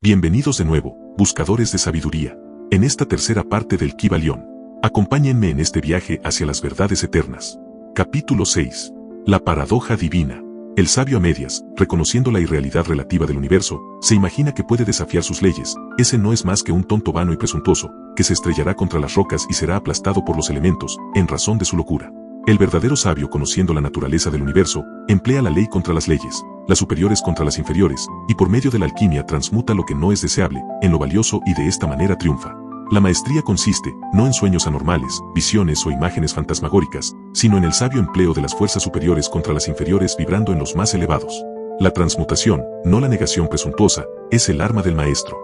Bienvenidos de nuevo, buscadores de sabiduría. En esta tercera parte del Kybalión, acompáñenme en este viaje hacia las verdades eternas. Capítulo 6. La paradoja divina. El sabio a medias, reconociendo la irrealidad relativa del universo, se imagina que puede desafiar sus leyes. Ese no es más que un tonto vano y presuntuoso, que se estrellará contra las rocas y será aplastado por los elementos, en razón de su locura. El verdadero sabio, conociendo la naturaleza del universo, emplea la ley contra las leyes, las superiores contra las inferiores, y por medio de la alquimia transmuta lo que no es deseable, en lo valioso, y de esta manera triunfa. La maestría consiste, no en sueños anormales, visiones o imágenes fantasmagóricas, sino en el sabio empleo de las fuerzas superiores contra las inferiores vibrando en los más elevados. La transmutación, no la negación presuntuosa, es el arma del maestro.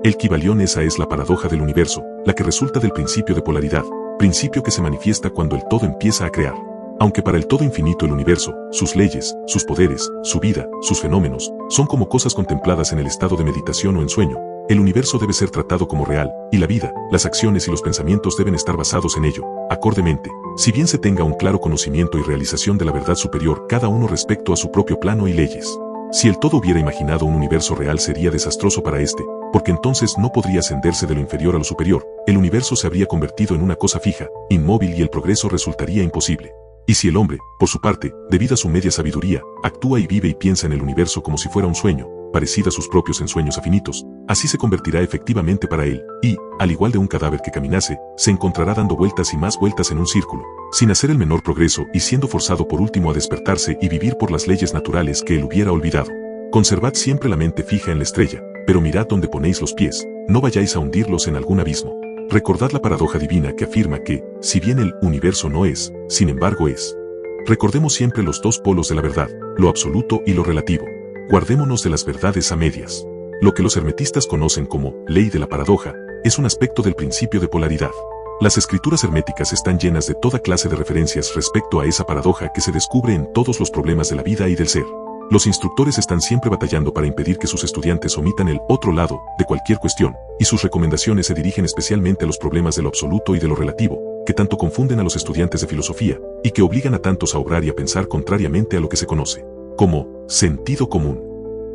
El Kybalión, esa es la paradoja del universo, la que resulta del principio de polaridad, principio que se manifiesta cuando el todo empieza a crear. Aunque para el todo infinito el universo, sus leyes, sus poderes, su vida, sus fenómenos, son como cosas contempladas en el estado de meditación o en sueño, el universo debe ser tratado como real, y la vida, las acciones y los pensamientos deben estar basados en ello. Acordemente, si bien se tenga un claro conocimiento y realización de la verdad superior cada uno respecto a su propio plano y leyes. Si el todo hubiera imaginado un universo real sería desastroso para este, porque entonces no podría ascenderse de lo inferior a lo superior, el universo se habría convertido en una cosa fija, inmóvil y el progreso resultaría imposible. Y si el hombre, por su parte, debido a su media sabiduría, actúa y vive y piensa en el universo como si fuera un sueño, parecido a sus propios ensueños afinitos, así se convertirá efectivamente para él, y, al igual de un cadáver que caminase, se encontrará dando vueltas y más vueltas en un círculo, sin hacer el menor progreso y siendo forzado por último a despertarse y vivir por las leyes naturales que él hubiera olvidado. Conservad siempre la mente fija en la estrella, pero mirad dónde ponéis los pies, no vayáis a hundirlos en algún abismo. Recordad la paradoja divina que afirma que, si bien el universo no es, sin embargo es. Recordemos siempre los dos polos de la verdad, lo absoluto y lo relativo. Guardémonos de las verdades a medias. Lo que los hermetistas conocen como ley de la paradoja es un aspecto del principio de polaridad. Las escrituras herméticas están llenas de toda clase de referencias respecto a esa paradoja que se descubre en todos los problemas de la vida y del ser. Los instructores están siempre batallando para impedir que sus estudiantes omitan el otro lado de cualquier cuestión, y sus recomendaciones se dirigen especialmente a los problemas de lo absoluto y de lo relativo, que tanto confunden a los estudiantes de filosofía, y que obligan a tantos a obrar y a pensar contrariamente a lo que se conoce como sentido común.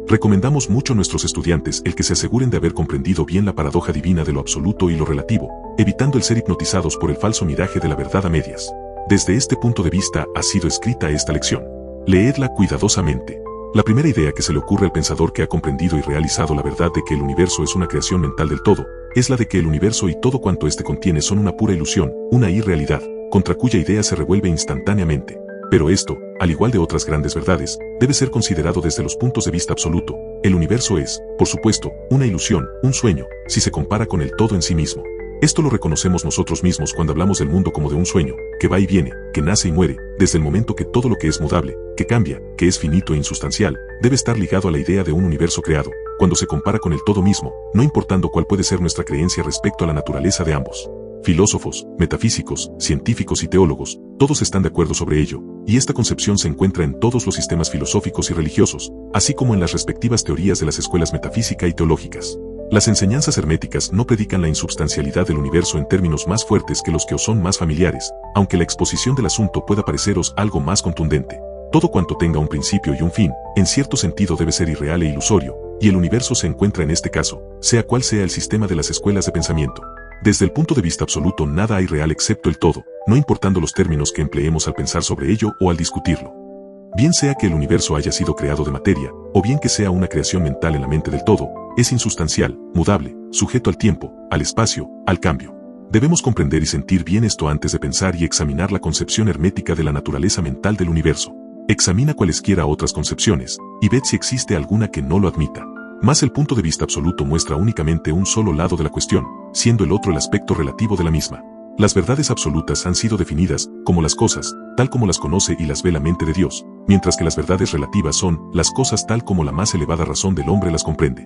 Recomendamos mucho a nuestros estudiantes el que se aseguren de haber comprendido bien la paradoja divina de lo absoluto y lo relativo, evitando el ser hipnotizados por el falso miraje de la verdad a medias. Desde este punto de vista ha sido escrita esta lección. Leedla cuidadosamente. La primera idea que se le ocurre al pensador que ha comprendido y realizado la verdad de que el universo es una creación mental del todo, es la de que el universo y todo cuanto éste contiene son una pura ilusión, una irrealidad, contra cuya idea se revuelve instantáneamente. Pero esto, al igual de otras grandes verdades, debe ser considerado desde los puntos de vista absoluto. El universo es, por supuesto, una ilusión, un sueño, si se compara con el todo en sí mismo. Esto lo reconocemos nosotros mismos cuando hablamos del mundo como de un sueño, que va y viene, que nace y muere, desde el momento que todo lo que es mudable, que cambia, que es finito e insustancial, debe estar ligado a la idea de un universo creado, cuando se compara con el todo mismo, no importando cuál puede ser nuestra creencia respecto a la naturaleza de ambos. Filósofos, metafísicos, científicos y teólogos, todos están de acuerdo sobre ello, y esta concepción se encuentra en todos los sistemas filosóficos y religiosos, así como en las respectivas teorías de las escuelas metafísica y teológicas. Las enseñanzas herméticas no predican la insubstancialidad del universo en términos más fuertes que los que os son más familiares, aunque la exposición del asunto pueda pareceros algo más contundente. Todo cuanto tenga un principio y un fin, en cierto sentido debe ser irreal e ilusorio, y el universo se encuentra en este caso, sea cual sea el sistema de las escuelas de pensamiento. Desde el punto de vista absoluto nada hay real excepto el todo, no importando los términos que empleemos al pensar sobre ello o al discutirlo. Bien sea que el universo haya sido creado de materia, o bien que sea una creación mental en la mente del todo, es insustancial, mudable, sujeto al tiempo, al espacio, al cambio. Debemos comprender y sentir bien esto antes de pensar y examinar la concepción hermética de la naturaleza mental del universo. Examina cualesquiera otras concepciones, y ved si existe alguna que no lo admita. Mas el punto de vista absoluto muestra únicamente un solo lado de la cuestión, siendo el otro el aspecto relativo de la misma. Las verdades absolutas han sido definidas como las cosas, tal como las conoce y las ve la mente de Dios, mientras que las verdades relativas son las cosas tal como la más elevada razón del hombre las comprende.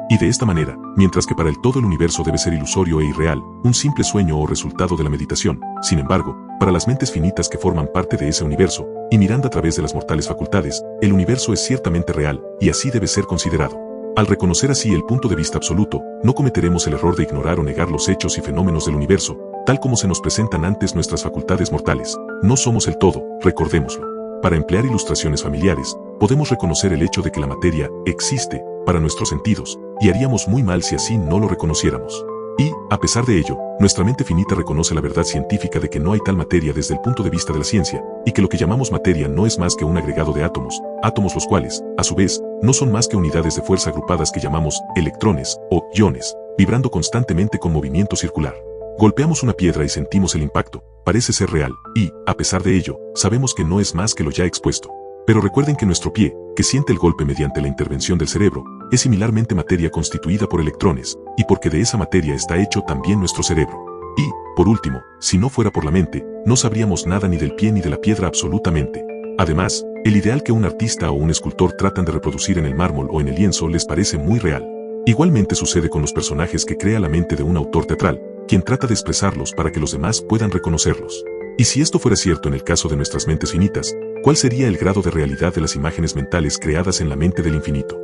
Y de esta manera, mientras que para el todo el universo debe ser ilusorio e irreal, un simple sueño o resultado de la meditación, sin embargo, para las mentes finitas que forman parte de ese universo, y mirando a través de las mortales facultades, el universo es ciertamente real, y así debe ser considerado. Al reconocer así el punto de vista absoluto, no cometeremos el error de ignorar o negar los hechos y fenómenos del universo, tal como se nos presentan antes nuestras facultades mortales. No somos el todo, recordémoslo. Para emplear ilustraciones familiares, podemos reconocer el hecho de que la materia existe, para nuestros sentidos, y haríamos muy mal si así no lo reconociéramos. Y, a pesar de ello, nuestra mente finita reconoce la verdad científica de que no hay tal materia desde el punto de vista de la ciencia, y que lo que llamamos materia no es más que un agregado de átomos, átomos los cuales, a su vez, no son más que unidades de fuerza agrupadas que llamamos electrones o iones, vibrando constantemente con movimiento circular. Golpeamos una piedra y sentimos el impacto, parece ser real, y, a pesar de ello, sabemos que no es más que lo ya expuesto. Pero recuerden que nuestro pie, que siente el golpe mediante la intervención del cerebro, es similarmente materia constituida por electrones, y porque de esa materia está hecho también nuestro cerebro. Y, por último, si no fuera por la mente, no sabríamos nada ni del pie ni de la piedra absolutamente. Además, el ideal que un artista o un escultor tratan de reproducir en el mármol o en el lienzo les parece muy real. Igualmente sucede con los personajes que crea la mente de un autor teatral, quien trata de expresarlos para que los demás puedan reconocerlos. Y si esto fuera cierto en el caso de nuestras mentes finitas, ¿cuál sería el grado de realidad de las imágenes mentales creadas en la mente del infinito?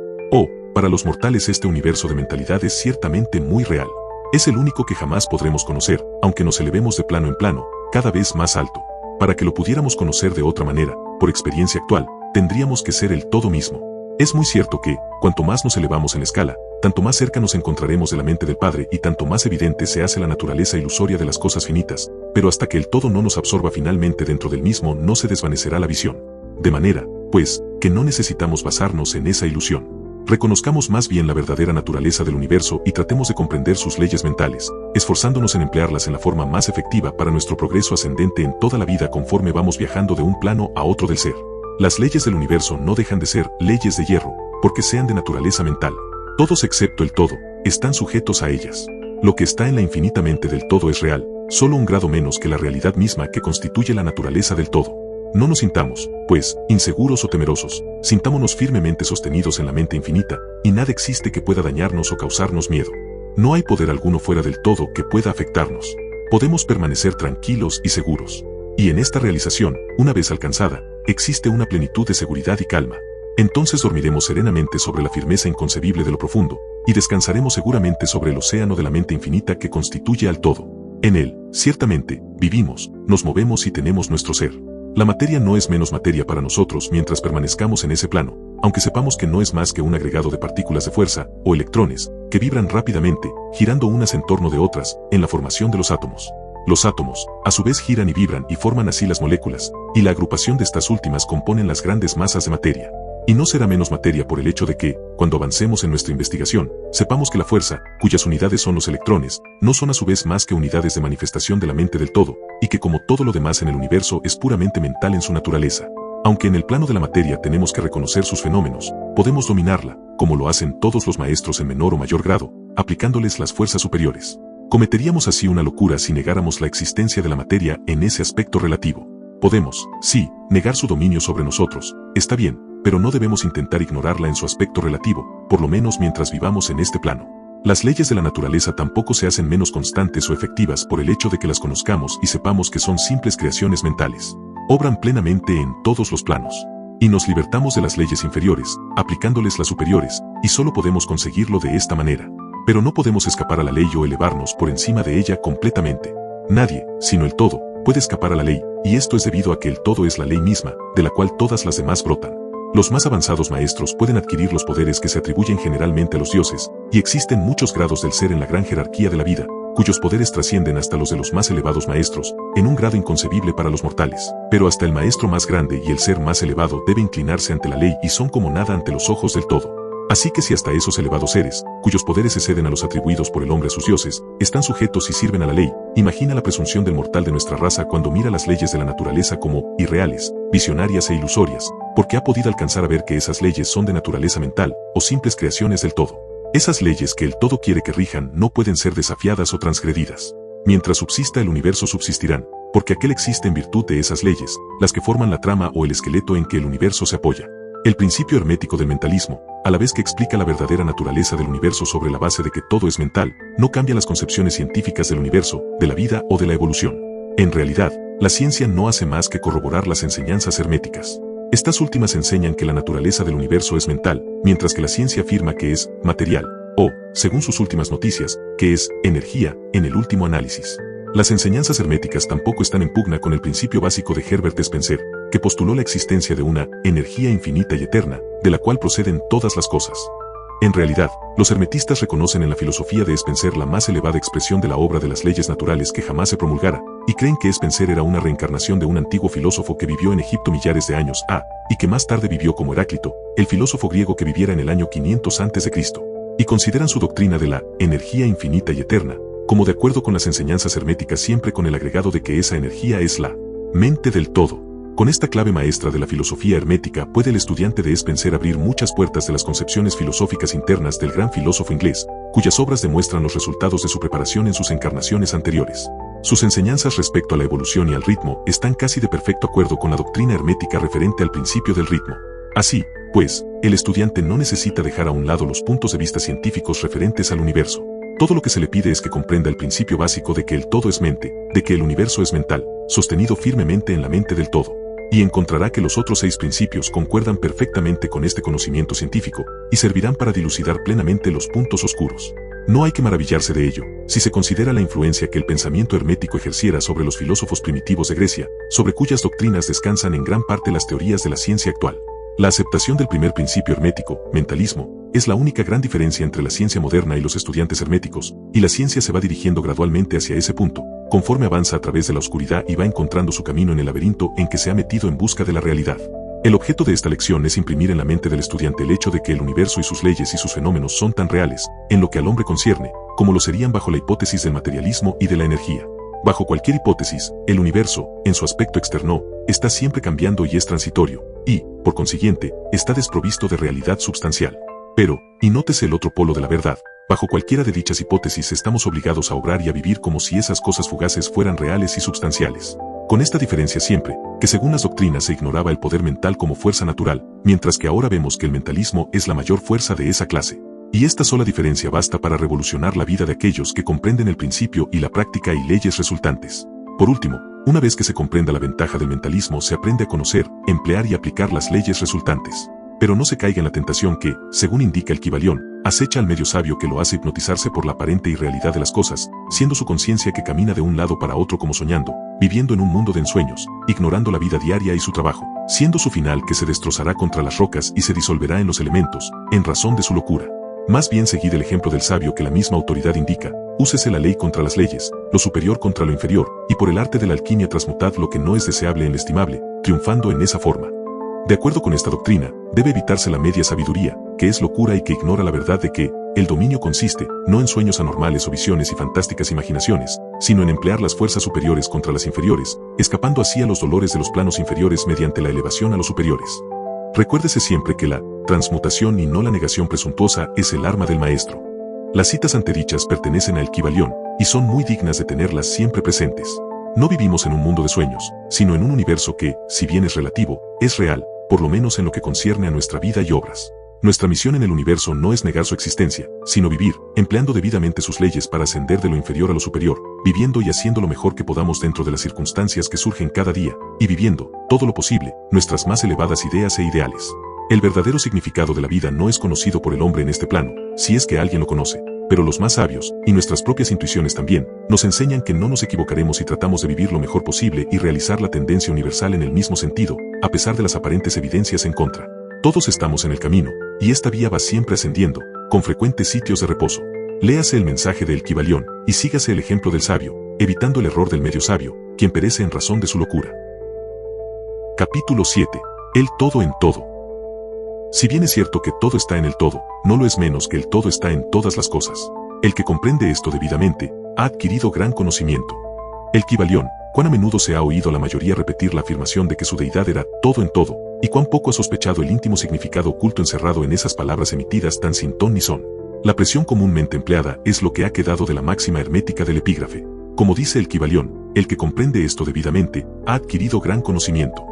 Para los mortales este universo de mentalidad es ciertamente muy real. Es el único que jamás podremos conocer, aunque nos elevemos de plano en plano, cada vez más alto. Para que lo pudiéramos conocer de otra manera, por experiencia actual, tendríamos que ser el todo mismo. Es muy cierto que, cuanto más nos elevamos en la escala, tanto más cerca nos encontraremos de la mente del Padre y tanto más evidente se hace la naturaleza ilusoria de las cosas finitas, pero hasta que el todo no nos absorba finalmente dentro del mismo no se desvanecerá la visión. De manera, pues, que no necesitamos basarnos en esa ilusión. Reconozcamos más bien la verdadera naturaleza del universo y tratemos de comprender sus leyes mentales, esforzándonos en emplearlas en la forma más efectiva para nuestro progreso ascendente en toda la vida conforme vamos viajando de un plano a otro del ser. Las leyes del universo no dejan de ser leyes de hierro, porque sean de naturaleza mental. Todos excepto el todo, están sujetos a ellas. Lo que está en la infinita mente del todo es real, solo un grado menos que la realidad misma que constituye la naturaleza del todo. No nos sintamos, pues, inseguros o temerosos, sintámonos firmemente sostenidos en la mente infinita, y nada existe que pueda dañarnos o causarnos miedo. No hay poder alguno fuera del todo que pueda afectarnos. Podemos permanecer tranquilos y seguros. Y en esta realización, una vez alcanzada, existe una plenitud de seguridad y calma. Entonces dormiremos serenamente sobre la firmeza inconcebible de lo profundo, y descansaremos seguramente sobre el océano de la mente infinita que constituye al todo. En él, ciertamente, vivimos, nos movemos y tenemos nuestro ser. La materia no es menos materia para nosotros mientras permanezcamos en ese plano, aunque sepamos que no es más que un agregado de partículas de fuerza, o electrones, que vibran rápidamente, girando unas en torno de otras, en la formación de los átomos. Los átomos, a su vez giran y vibran y forman así las moléculas, y la agrupación de estas últimas componen las grandes masas de materia. Y no será menos materia por el hecho de que, cuando avancemos en nuestra investigación, sepamos que la fuerza, cuyas unidades son los electrones, no son a su vez más que unidades de manifestación de la mente del todo, y que como todo lo demás en el universo es puramente mental en su naturaleza. Aunque en el plano de la materia tenemos que reconocer sus fenómenos, podemos dominarla, como lo hacen todos los maestros en menor o mayor grado, aplicándoles las fuerzas superiores. Cometeríamos así una locura si negáramos la existencia de la materia en ese aspecto relativo. Podemos, sí, negar su dominio sobre nosotros, está bien, pero no debemos intentar ignorarla en su aspecto relativo, por lo menos mientras vivamos en este plano. Las leyes de la naturaleza tampoco se hacen menos constantes o efectivas por el hecho de que las conozcamos y sepamos que son simples creaciones mentales. Obran plenamente en todos los planos. Y nos libertamos de las leyes inferiores, aplicándoles las superiores, y solo podemos conseguirlo de esta manera. Pero no podemos escapar a la ley o elevarnos por encima de ella completamente. Nadie, sino el todo, puede escapar a la ley, y esto es debido a que el todo es la ley misma, de la cual todas las demás brotan. Los más avanzados maestros pueden adquirir los poderes que se atribuyen generalmente a los dioses, y existen muchos grados del ser en la gran jerarquía de la vida, cuyos poderes trascienden hasta los de los más elevados maestros, en un grado inconcebible para los mortales. Pero hasta el maestro más grande y el ser más elevado debe inclinarse ante la ley y son como nada ante los ojos del todo. Así que si hasta esos elevados seres, cuyos poderes exceden a los atribuidos por el hombre a sus dioses, están sujetos y sirven a la ley, imagina la presunción del mortal de nuestra raza cuando mira las leyes de la naturaleza como irreales, visionarias e ilusorias, porque ha podido alcanzar a ver que esas leyes son de naturaleza mental, o simples creaciones del todo. Esas leyes que el todo quiere que rijan no pueden ser desafiadas o transgredidas. Mientras subsista el universo subsistirán, porque aquel existe en virtud de esas leyes, las que forman la trama o el esqueleto en que el universo se apoya. El principio hermético del mentalismo, a la vez que explica la verdadera naturaleza del universo sobre la base de que todo es mental, no cambia las concepciones científicas del universo, de la vida o de la evolución. En realidad, la ciencia no hace más que corroborar las enseñanzas herméticas. Estas últimas enseñan que la naturaleza del universo es mental, mientras que la ciencia afirma que es material, o, según sus últimas noticias, que es energía, en el último análisis. Las enseñanzas herméticas tampoco están en pugna con el principio básico de Herbert Spencer, que postuló la existencia de una energía infinita y eterna, de la cual proceden todas las cosas. En realidad, los hermetistas reconocen en la filosofía de Spencer la más elevada expresión de la obra de las leyes naturales que jamás se promulgara, y creen que Spencer era una reencarnación de un antiguo filósofo que vivió en Egipto millares de años y que más tarde vivió como Heráclito, el filósofo griego que viviera en el año 500 a.C. Y consideran su doctrina de la energía infinita y eterna, como de acuerdo con las enseñanzas herméticas, siempre con el agregado de que esa energía es la mente del todo. Con esta clave maestra de la filosofía hermética puede el estudiante de Spencer abrir muchas puertas de las concepciones filosóficas internas del gran filósofo inglés, cuyas obras demuestran los resultados de su preparación en sus encarnaciones anteriores. Sus enseñanzas respecto a la evolución y al ritmo están casi de perfecto acuerdo con la doctrina hermética referente al principio del ritmo. Así, pues, el estudiante no necesita dejar a un lado los puntos de vista científicos referentes al universo. Todo lo que se le pide es que comprenda el principio básico de que el todo es mente, de que el universo es mental, sostenido firmemente en la mente del todo. Y encontrará que los otros 6 principios concuerdan perfectamente con este conocimiento científico, y servirán para dilucidar plenamente los puntos oscuros. No hay que maravillarse de ello, si se considera la influencia que el pensamiento hermético ejerciera sobre los filósofos primitivos de Grecia, sobre cuyas doctrinas descansan en gran parte las teorías de la ciencia actual. La aceptación del primer principio hermético, mentalismo, es la única gran diferencia entre la ciencia moderna y los estudiantes herméticos, y la ciencia se va dirigiendo gradualmente hacia ese punto, conforme avanza a través de la oscuridad y va encontrando su camino en el laberinto en que se ha metido en busca de la realidad. El objeto de esta lección es imprimir en la mente del estudiante el hecho de que el universo y sus leyes y sus fenómenos son tan reales, en lo que al hombre concierne, como lo serían bajo la hipótesis del materialismo y de la energía. Bajo cualquier hipótesis, el universo, en su aspecto externo, está siempre cambiando y es transitorio, y, por consiguiente, está desprovisto de realidad substancial. Pero, y nótese el otro polo de la verdad, bajo cualquiera de dichas hipótesis estamos obligados a obrar y a vivir como si esas cosas fugaces fueran reales y substanciales. Con esta diferencia siempre, que según las doctrinas se ignoraba el poder mental como fuerza natural, mientras que ahora vemos que el mentalismo es la mayor fuerza de esa clase. Y esta sola diferencia basta para revolucionar la vida de aquellos que comprenden el principio y la práctica y leyes resultantes. Por último, una vez que se comprenda la ventaja del mentalismo, se aprende a conocer, emplear y aplicar las leyes resultantes. Pero no se caiga en la tentación que, según indica el Kybalión, acecha al medio sabio que lo hace hipnotizarse por la aparente irrealidad de las cosas, siendo su conciencia que camina de un lado para otro como soñando, viviendo en un mundo de ensueños, ignorando la vida diaria y su trabajo, siendo su final que se destrozará contra las rocas y se disolverá en los elementos, en razón de su locura. Más bien seguid el ejemplo del sabio que la misma autoridad indica, úsese la ley contra las leyes, lo superior contra lo inferior, y por el arte de la alquimia transmutad lo que no es deseable en lo estimable, triunfando en esa forma. De acuerdo con esta doctrina, debe evitarse la media sabiduría, que es locura y que ignora la verdad de que, el dominio consiste, no en sueños anormales o visiones y fantásticas imaginaciones, sino en emplear las fuerzas superiores contra las inferiores, escapando así a los dolores de los planos inferiores mediante la elevación a los superiores. Recuérdese siempre que la transmutación y no la negación presuntuosa es el arma del maestro. Las citas antedichas pertenecen al Kybalión, y son muy dignas de tenerlas siempre presentes. No vivimos en un mundo de sueños, sino en un universo que, si bien es relativo, es real, por lo menos en lo que concierne a nuestra vida y obras. Nuestra misión en el universo no es negar su existencia, sino vivir, empleando debidamente sus leyes para ascender de lo inferior a lo superior, viviendo y haciendo lo mejor que podamos dentro de las circunstancias que surgen cada día, y viviendo, todo lo posible, nuestras más elevadas ideas e ideales. El verdadero significado de la vida no es conocido por el hombre en este plano, si es que alguien lo conoce, pero los más sabios, y nuestras propias intuiciones también, nos enseñan que no nos equivocaremos si tratamos de vivir lo mejor posible y realizar la tendencia universal en el mismo sentido, a pesar de las aparentes evidencias en contra. Todos estamos en el camino, y esta vía va siempre ascendiendo, con frecuentes sitios de reposo. Léase el mensaje del Kybalión, y sígase el ejemplo del sabio, evitando el error del medio sabio, quien perece en razón de su locura. Capítulo 7. El todo en todo. Si bien es cierto que todo está en el todo, no lo es menos que el todo está en todas las cosas. El que comprende esto debidamente, ha adquirido gran conocimiento. El Kybalión, cuán a menudo se ha oído a la mayoría repetir la afirmación de que su deidad era todo en todo, y cuán poco ha sospechado el íntimo significado oculto encerrado en esas palabras emitidas tan sin ton ni son. La presión comúnmente empleada es lo que ha quedado de la máxima hermética del epígrafe. Como dice el Kybalión, el que comprende esto debidamente, ha adquirido gran conocimiento.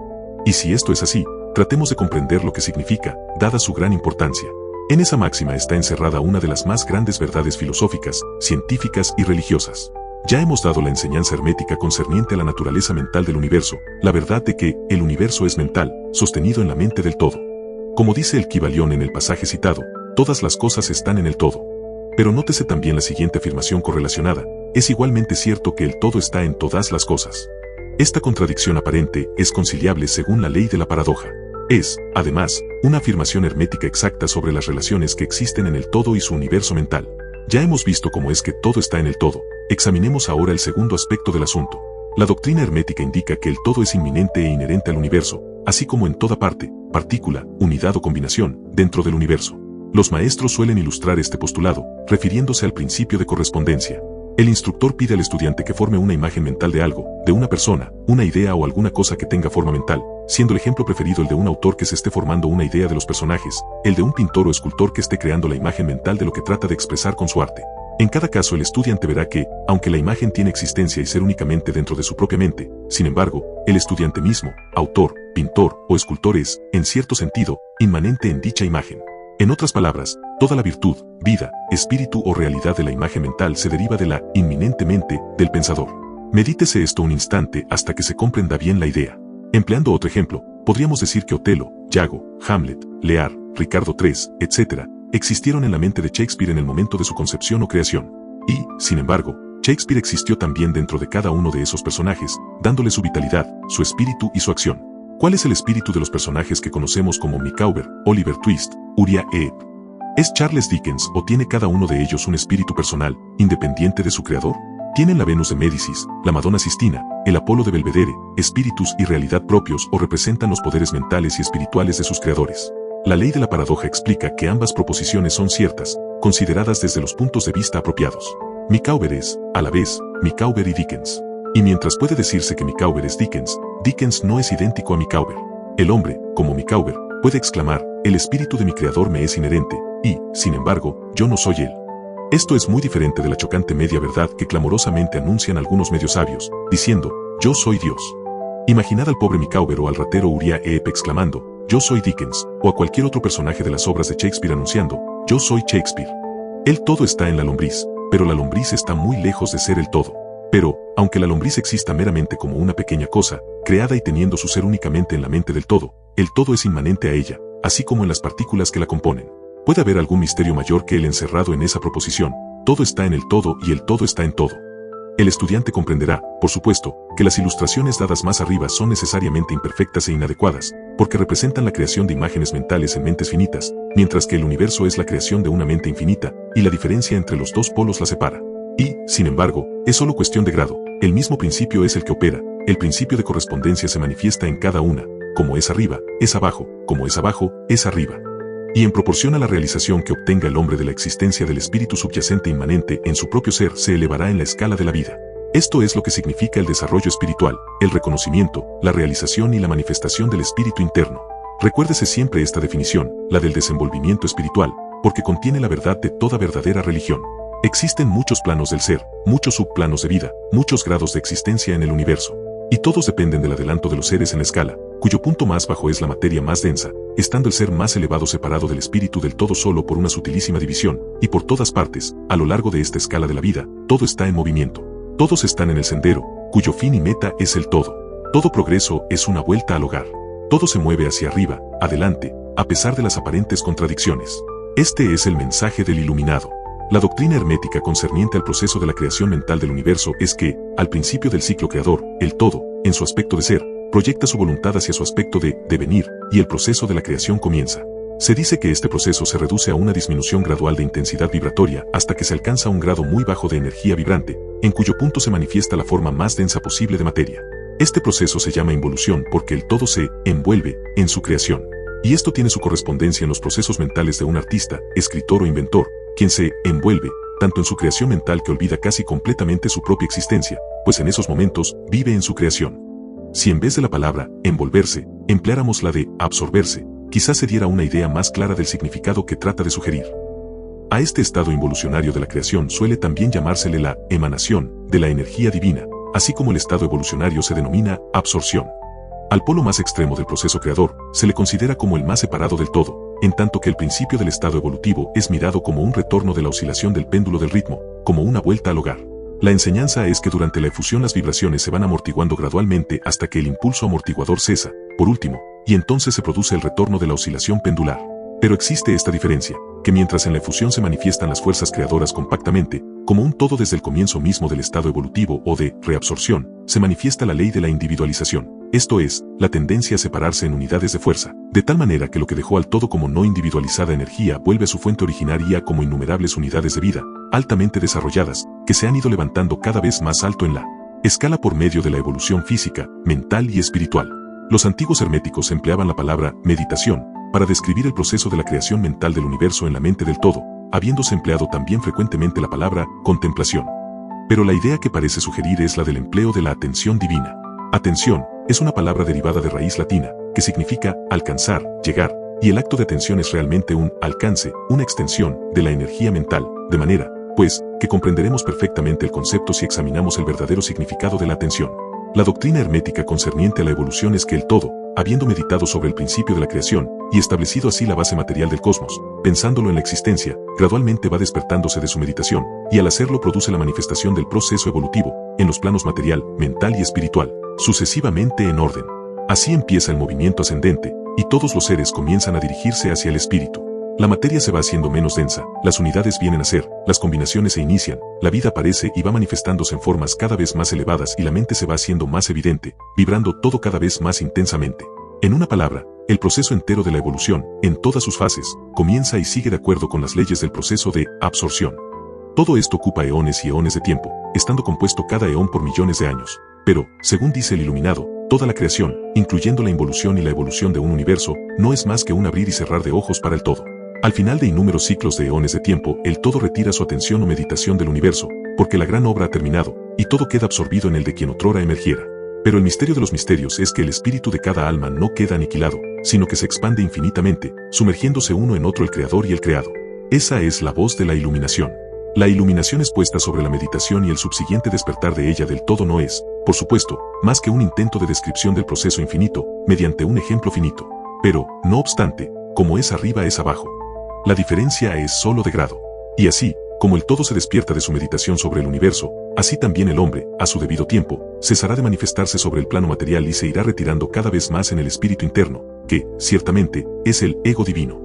Y si esto es así, tratemos de comprender lo que significa, dada su gran importancia. En esa máxima está encerrada una de las más grandes verdades filosóficas, científicas y religiosas. Ya hemos dado la enseñanza hermética concerniente a la naturaleza mental del universo, la verdad de que el universo es mental, sostenido en la mente del todo. Como dice el Kybalión en el pasaje citado, todas las cosas están en el todo. Pero nótese también la siguiente afirmación correlacionada, es igualmente cierto que el todo está en todas las cosas. Esta contradicción aparente es conciliable según la ley de la paradoja. Es, además, una afirmación hermética exacta sobre las relaciones que existen en el todo y su universo mental. Ya hemos visto cómo es que todo está en el todo. Examinemos ahora el segundo aspecto del asunto. La doctrina hermética indica que el todo es inminente e inherente al universo, así como en toda parte, partícula, unidad o combinación, dentro del universo. Los maestros suelen ilustrar este postulado, refiriéndose al principio de correspondencia. El instructor pide al estudiante que forme una imagen mental de algo, de una persona, una idea o alguna cosa que tenga forma mental, siendo el ejemplo preferido el de un autor que se esté formando una idea de los personajes, el de un pintor o escultor que esté creando la imagen mental de lo que trata de expresar con su arte. En cada caso el estudiante verá que, aunque la imagen tiene existencia y ser únicamente dentro de su propia mente, sin embargo, el estudiante mismo, autor, pintor o escultor es, en cierto sentido, inmanente en dicha imagen. En otras palabras, toda la virtud, vida, espíritu o realidad de la imagen mental se deriva de la, inminente mente, del pensador. Medítese esto un instante hasta que se comprenda bien la idea. Empleando otro ejemplo, podríamos decir que Otelo, Yago, Hamlet, Lear, Ricardo III, etc., existieron en la mente de Shakespeare en el momento de su concepción o creación. Y, sin embargo, Shakespeare existió también dentro de cada uno de esos personajes, dándole su vitalidad, su espíritu y su acción. ¿Cuál es el espíritu de los personajes que conocemos como Micawber, Oliver Twist, Uriah Heep? ¿Es Charles Dickens o tiene cada uno de ellos un espíritu personal, independiente de su creador? ¿Tienen la Venus de Médicis, la Madonna Sistina, el Apolo de Belvedere, espíritus y realidad propios o representan los poderes mentales y espirituales de sus creadores? La ley de la paradoja explica que ambas proposiciones son ciertas, consideradas desde los puntos de vista apropiados. Micawber es, a la vez, Micawber y Dickens. Y mientras puede decirse que Micawber es Dickens, Dickens no es idéntico a Micawber. El hombre, como Micawber, puede exclamar, el espíritu de mi creador me es inherente, y, sin embargo, yo no soy él. Esto es muy diferente de la chocante media verdad que clamorosamente anuncian algunos medios sabios, diciendo, yo soy Dios. Imaginad al pobre Micawber o al ratero Uriah Heep exclamando, yo soy Dickens, o a cualquier otro personaje de las obras de Shakespeare anunciando, yo soy Shakespeare. El todo está en la lombriz, pero la lombriz está muy lejos de ser el todo. Pero, aunque la lombriz exista meramente como una pequeña cosa, creada y teniendo su ser únicamente en la mente del todo, el todo es inmanente a ella, así como en las partículas que la componen. ¿Puede haber algún misterio mayor que el encerrado en esa proposición? Todo está en el todo y el todo está en todo. El estudiante comprenderá, por supuesto, que las ilustraciones dadas más arriba son necesariamente imperfectas e inadecuadas, porque representan la creación de imágenes mentales en mentes finitas, mientras que el universo es la creación de una mente infinita, y la diferencia entre los dos polos la separa. Y, sin embargo, es solo cuestión de grado, el mismo principio es el que opera, el principio de correspondencia se manifiesta en cada una, como es arriba, es abajo, como es abajo, es arriba. Y en proporción a la realización que obtenga el hombre de la existencia del espíritu subyacente inmanente en su propio ser se elevará en la escala de la vida. Esto es lo que significa el desarrollo espiritual, el reconocimiento, la realización y la manifestación del espíritu interno. Recuérdese siempre esta definición, la del desenvolvimiento espiritual, porque contiene la verdad de toda verdadera religión. Existen muchos planos del ser, muchos subplanos de vida, muchos grados de existencia en el universo. Y todos dependen del adelanto de los seres en la escala, cuyo punto más bajo es la materia más densa, estando el ser más elevado separado del espíritu del todo solo por una sutilísima división, y por todas partes, a lo largo de esta escala de la vida, todo está en movimiento. Todos están en el sendero, cuyo fin y meta es el todo. Todo progreso es una vuelta al hogar. Todo se mueve hacia arriba, adelante, a pesar de las aparentes contradicciones. Este es el mensaje del iluminado. La doctrina hermética concerniente al proceso de la creación mental del universo es que, al principio del ciclo creador, el todo, en su aspecto de ser, proyecta su voluntad hacia su aspecto de devenir, y el proceso de la creación comienza. Se dice que este proceso se reduce a una disminución gradual de intensidad vibratoria hasta que se alcanza un grado muy bajo de energía vibrante, en cuyo punto se manifiesta la forma más densa posible de materia. Este proceso se llama involución porque el todo se envuelve en su creación. Y esto tiene su correspondencia en los procesos mentales de un artista, escritor o inventor, quien se envuelve, tanto en su creación mental que olvida casi completamente su propia existencia, pues en esos momentos vive en su creación. Si en vez de la palabra envolverse, empleáramos la de absorberse, quizás se diera una idea más clara del significado que trata de sugerir. A este estado involucionario de la creación suele también llamársele la emanación de la energía divina, así como el estado evolucionario se denomina absorción. Al polo más extremo del proceso creador se le considera como el más separado del todo, en tanto que el principio del estado evolutivo es mirado como un retorno de la oscilación del péndulo del ritmo, como una vuelta al hogar. La enseñanza es que durante la efusión las vibraciones se van amortiguando gradualmente hasta que el impulso amortiguador cesa, por último, y entonces se produce el retorno de la oscilación pendular. Pero existe esta diferencia, que mientras en la efusión se manifiestan las fuerzas creadoras compactamente, como un todo desde el comienzo mismo del estado evolutivo o de reabsorción, se manifiesta la ley de la individualización, esto es, la tendencia a separarse en unidades de fuerza, de tal manera que lo que dejó al todo como no individualizada energía vuelve a su fuente originaria como innumerables unidades de vida, altamente desarrolladas, que se han ido levantando cada vez más alto en la escala por medio de la evolución física, mental y espiritual. Los antiguos herméticos empleaban la palabra meditación para describir el proceso de la creación mental del universo en la mente del todo, habiéndose empleado también frecuentemente la palabra contemplación. Pero la idea que parece sugerir es la del empleo de la atención divina. Atención es una palabra derivada de raíz latina, que significa alcanzar, llegar, y el acto de atención es realmente un alcance, una extensión de la energía mental, de manera, pues, que comprenderemos perfectamente el concepto si examinamos el verdadero significado de la atención. La doctrina hermética concerniente a la evolución es que el todo, habiendo meditado sobre el principio de la creación, y establecido así la base material del cosmos, pensándolo en la existencia, gradualmente va despertándose de su meditación, y al hacerlo produce la manifestación del proceso evolutivo, en los planos material, mental y espiritual, sucesivamente en orden. Así empieza el movimiento ascendente, y todos los seres comienzan a dirigirse hacia el espíritu. La materia se va haciendo menos densa, las unidades vienen a ser, las combinaciones se inician, la vida aparece y va manifestándose en formas cada vez más elevadas y la mente se va haciendo más evidente, vibrando todo cada vez más intensamente. En una palabra, el proceso entero de la evolución, en todas sus fases, comienza y sigue de acuerdo con las leyes del proceso de absorción. Todo esto ocupa eones y eones de tiempo, estando compuesto cada eón por millones de años. Pero, según dice el iluminado, toda la creación, incluyendo la involución y la evolución de un universo, no es más que un abrir y cerrar de ojos para el todo. Al final de innúmeros ciclos de eones de tiempo, el todo retira su atención o meditación del universo, porque la gran obra ha terminado, y todo queda absorbido en el de quien otrora emergiera. Pero el misterio de los misterios es que el espíritu de cada alma no queda aniquilado, sino que se expande infinitamente, sumergiéndose uno en otro el creador y el creado. Esa es la voz de la iluminación. La iluminación expuesta sobre la meditación y el subsiguiente despertar de ella del todo no es, por supuesto, más que un intento de descripción del proceso infinito, mediante un ejemplo finito. Pero, no obstante, como es arriba es abajo. La diferencia es solo de grado. Y así, como el todo se despierta de su meditación sobre el universo, así también el hombre, a su debido tiempo, cesará de manifestarse sobre el plano material y se irá retirando cada vez más en el espíritu interno, que, ciertamente, es el ego divino.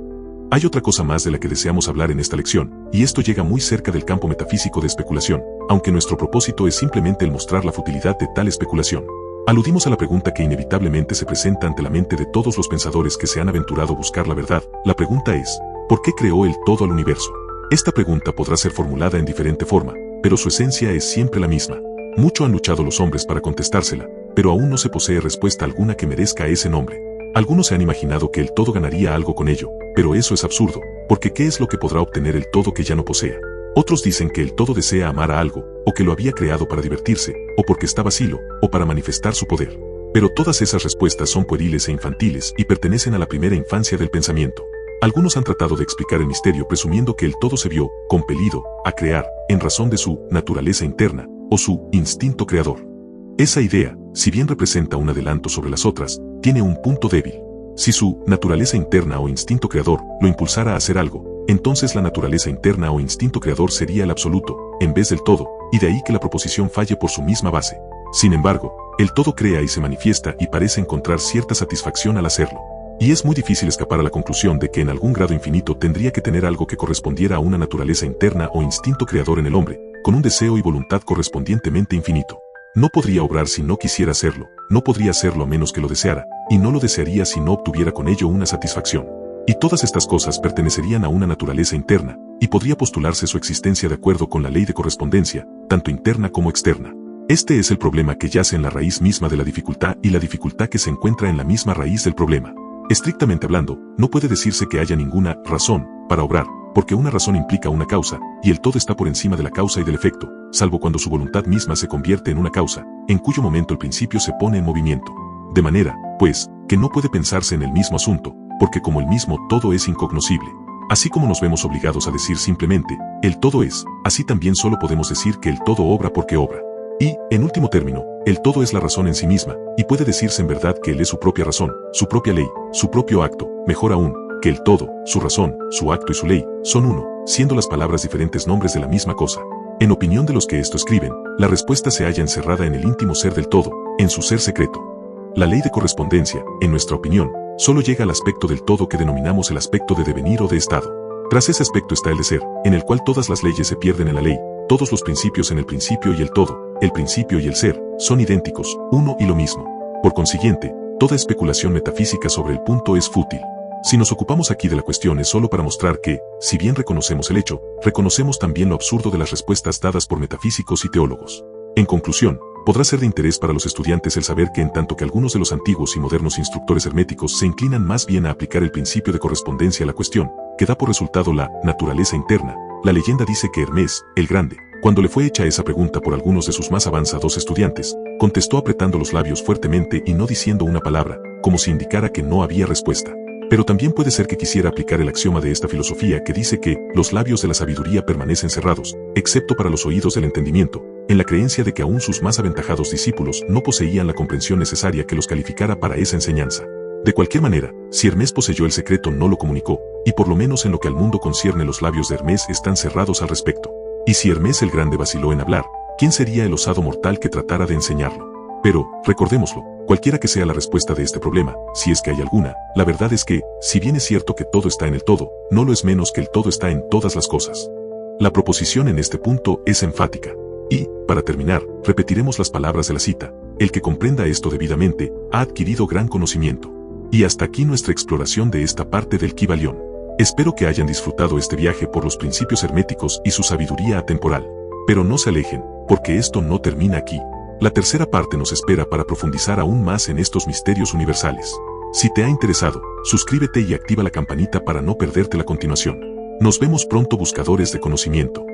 Hay otra cosa más de la que deseamos hablar en esta lección, y esto llega muy cerca del campo metafísico de especulación, aunque nuestro propósito es simplemente el mostrar la futilidad de tal especulación. Aludimos a la pregunta que inevitablemente se presenta ante la mente de todos los pensadores que se han aventurado a buscar la verdad. La pregunta es, ¿por qué creó el todo al universo? Esta pregunta podrá ser formulada en diferente forma, pero su esencia es siempre la misma. Mucho han luchado los hombres para contestársela, pero aún no se posee respuesta alguna que merezca ese nombre. Algunos se han imaginado que el todo ganaría algo con ello, pero eso es absurdo, porque ¿qué es lo que podrá obtener el todo que ya no posea? Otros dicen que el todo desea amar a algo, o que lo había creado para divertirse, o porque está vacío, o para manifestar su poder. Pero todas esas respuestas son pueriles e infantiles y pertenecen a la primera infancia del pensamiento. Algunos han tratado de explicar el misterio presumiendo que el todo se vio compelido a crear en razón de su naturaleza interna o su instinto creador. Esa idea, si bien representa un adelanto sobre las otras, tiene un punto débil. Si su naturaleza interna o instinto creador lo impulsara a hacer algo, entonces la naturaleza interna o instinto creador sería el absoluto, en vez del todo, y de ahí que la proposición falle por su misma base. Sin embargo, el todo crea y se manifiesta y parece encontrar cierta satisfacción al hacerlo. Y es muy difícil escapar a la conclusión de que en algún grado infinito tendría que tener algo que correspondiera a una naturaleza interna o instinto creador en el hombre, con un deseo y voluntad correspondientemente infinito. No podría obrar si no quisiera hacerlo, no podría hacerlo a menos que lo deseara, y no lo desearía si no obtuviera con ello una satisfacción. Y todas estas cosas pertenecerían a una naturaleza interna, y podría postularse su existencia de acuerdo con la ley de correspondencia, tanto interna como externa. Este es el problema que yace en la raíz misma de la dificultad y la dificultad que se encuentra en la misma raíz del problema. Estrictamente hablando, no puede decirse que haya ninguna razón para obrar, porque una razón implica una causa, y el todo está por encima de la causa y del efecto, salvo cuando su voluntad misma se convierte en una causa, en cuyo momento el principio se pone en movimiento. De manera, pues, que no puede pensarse en el mismo asunto, porque como el mismo todo es incognoscible. Así como nos vemos obligados a decir simplemente, el todo es, así también solo podemos decir que el todo obra porque obra. Y, en último término, el todo es la razón en sí misma, y puede decirse en verdad que él es su propia razón, su propia ley, su propio acto, mejor aún, que el todo, su razón, su acto y su ley, son uno, siendo las palabras diferentes nombres de la misma cosa. En opinión de los que esto escriben, la respuesta se halla encerrada en el íntimo ser del todo, en su ser secreto. La ley de correspondencia, en nuestra opinión, solo llega al aspecto del todo que denominamos el aspecto de devenir o de estado. Tras ese aspecto está el de ser, en el cual todas las leyes se pierden en la ley, todos los principios en el principio y el todo, el principio y el ser, son idénticos, uno y lo mismo. Por consiguiente, toda especulación metafísica sobre el punto es fútil. Si nos ocupamos aquí de la cuestión es solo para mostrar que, si bien reconocemos el hecho, reconocemos también lo absurdo de las respuestas dadas por metafísicos y teólogos. En conclusión, podrá ser de interés para los estudiantes el saber que en tanto que algunos de los antiguos y modernos instructores herméticos se inclinan más bien a aplicar el principio de correspondencia a la cuestión, que da por resultado la naturaleza interna, la leyenda dice que Hermes, el Grande, cuando le fue hecha esa pregunta por algunos de sus más avanzados estudiantes, contestó apretando los labios fuertemente y no diciendo una palabra, como si indicara que no había respuesta. Pero también puede ser que quisiera aplicar el axioma de esta filosofía que dice que los labios de la sabiduría permanecen cerrados, excepto para los oídos del entendimiento, en la creencia de que aún sus más aventajados discípulos no poseían la comprensión necesaria que los calificara para esa enseñanza. De cualquier manera, si Hermes poseyó el secreto no lo comunicó, y por lo menos en lo que al mundo concierne los labios de Hermes están cerrados al respecto. Y si Hermes el Grande vaciló en hablar, ¿quién sería el osado mortal que tratara de enseñarlo? Pero, recordémoslo, cualquiera que sea la respuesta de este problema, si es que hay alguna, la verdad es que, si bien es cierto que todo está en el todo, no lo es menos que el todo está en todas las cosas. La proposición en este punto es enfática. Y, para terminar, repetiremos las palabras de la cita: el que comprenda esto debidamente, ha adquirido gran conocimiento. Y hasta aquí nuestra exploración de esta parte del Kybalión. Espero que hayan disfrutado este viaje por los principios herméticos y su sabiduría atemporal. Pero no se alejen, porque esto no termina aquí. La tercera parte nos espera para profundizar aún más en estos misterios universales. Si te ha interesado, suscríbete y activa la campanita para no perderte la continuación. Nos vemos pronto, buscadores de conocimiento.